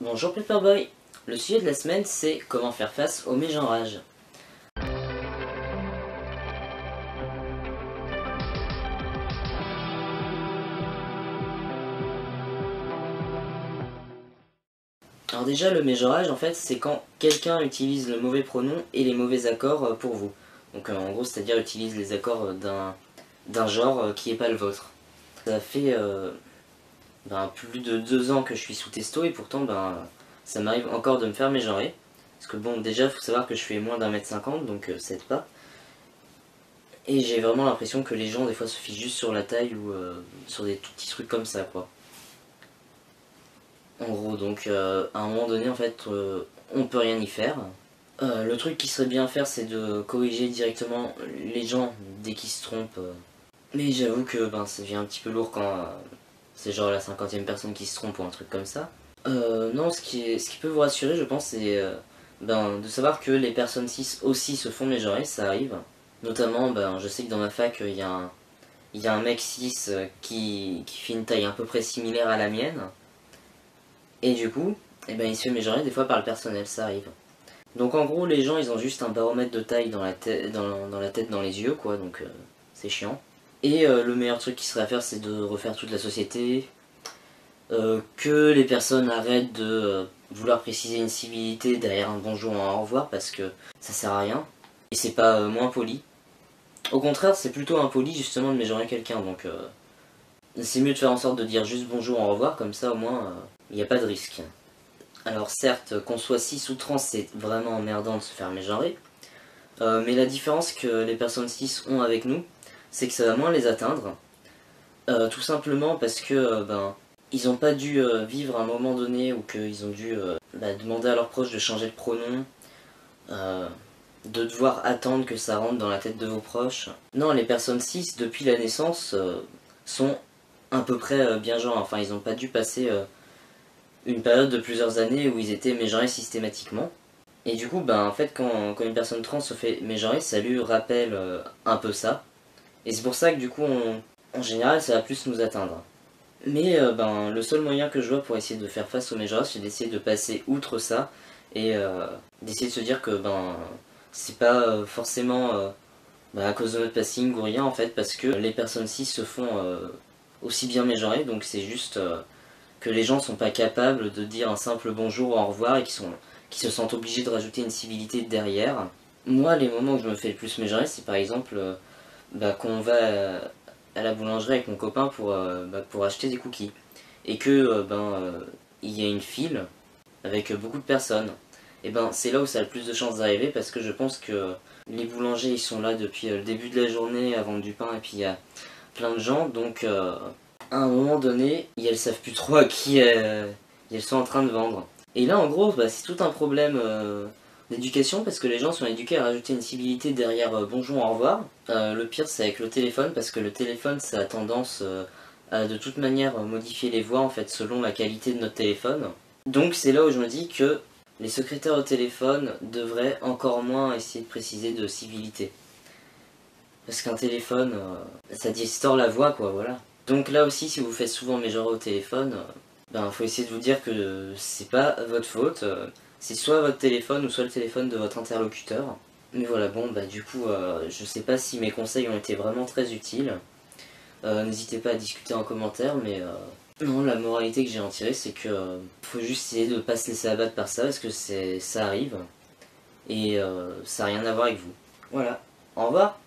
Bonjour Paperboy, le sujet de la semaine c'est comment faire face aux mégenrages. Alors déjà le mégenrage en fait c'est quand quelqu'un utilise le mauvais pronom et les mauvais accords pour vous. Donc en gros c'est-à-dire utilise les accords d'un genre qui n'est pas le vôtre. Ça fait plus de 2 ans que je suis sous testo et pourtant ça m'arrive encore de me faire mégenrer. Parce que bon déjà faut savoir que je fais moins d'1m50 donc ça aide pas. Et j'ai vraiment l'impression que les gens des fois se fichent juste sur la taille ou sur des tout petits trucs comme ça quoi. En gros donc à un moment donné en fait on peut rien y faire. Le truc qui serait bien à faire c'est de corriger directement les gens dès qu'ils se trompent. Mais j'avoue que ça devient un petit peu lourd quand c'est genre la 50e personne qui se trompe ou un truc comme ça. Non, ce qui peut vous rassurer je pense c'est de savoir que les personnes cis aussi se font mégenrer, ça arrive. Notamment je sais que dans ma fac il y a un mec cis qui fait une taille à peu près similaire à la mienne. Et du coup, il se fait mégenrer des fois par le personnel, ça arrive. Donc en gros, les gens, ils ont juste un baromètre de taille dans la tête, dans les yeux, quoi, donc c'est chiant. Et le meilleur truc qui serait à faire, c'est de refaire toute la société, que les personnes arrêtent de vouloir préciser une civilité derrière un bonjour ou un au revoir, parce que ça sert à rien, et c'est pas moins poli. Au contraire, c'est plutôt impoli justement de mégenrer quelqu'un, donc c'est mieux de faire en sorte de dire juste bonjour, au revoir, comme ça au moins il n'y a pas de risque. Alors certes, qu'on soit cis ou trans, c'est vraiment emmerdant de se faire mégenrer, mais la différence que les personnes cis ont avec nous, c'est que ça va moins les atteindre, tout simplement parce que ils n'ont pas dû vivre un moment donné où qu'ils ont dû demander à leurs proches de changer de pronom, de devoir attendre que ça rentre dans la tête de vos proches. Non, les personnes cis, depuis la naissance, sont à peu près bien genres, enfin ils n'ont pas dû passer une période de plusieurs années où ils étaient mégenrés systématiquement. Et du coup, en fait, quand une personne trans se fait mégenrer, ça lui rappelle un peu ça. Et c'est pour ça que du coup, en général, ça va plus nous atteindre. Mais le seul moyen que je vois pour essayer de faire face au mégenrage, c'est d'essayer de passer outre ça et d'essayer de se dire que c'est pas forcément à cause de notre passing ou rien en fait, parce que les personnes cis se font aussi bien mégenrer, donc c'est juste que les gens sont pas capables de dire un simple bonjour ou au revoir et qui se sentent obligés de rajouter une civilité derrière. Moi, les moments où je me fais le plus mégenrer, c'est par exemple quand on va à la boulangerie avec mon copain pour acheter des cookies. Et que il y a une file avec beaucoup de personnes. Et c'est là où ça a le plus de chances d'arriver parce que je pense que les boulangers ils sont là depuis le début de la journée à vendre du pain et puis il y a plein de gens donc à un moment donné, elles savent plus trop à qui elles sont en train de vendre. Et là, en gros, c'est tout un problème d'éducation parce que les gens sont éduqués à rajouter une civilité derrière bonjour, au revoir. Le pire, c'est avec le téléphone parce que le téléphone, ça a tendance à de toute manière modifier les voix en fait selon la qualité de notre téléphone. Donc c'est là où je me dis que les secrétaires au téléphone devraient encore moins essayer de préciser de civilité. Parce qu'un téléphone, ça distord la voix quoi, voilà. Donc là aussi, si vous faites souvent mégenrer au téléphone, faut essayer de vous dire que c'est pas votre faute, c'est soit votre téléphone ou soit le téléphone de votre interlocuteur. Mais voilà, du coup, je sais pas si mes conseils ont été vraiment très utiles. N'hésitez pas à discuter en commentaire, mais non, la moralité que j'ai en tirée, c'est que faut juste essayer de pas se laisser abattre par ça, parce que ça arrive, et ça n'a rien à voir avec vous. Voilà, au revoir.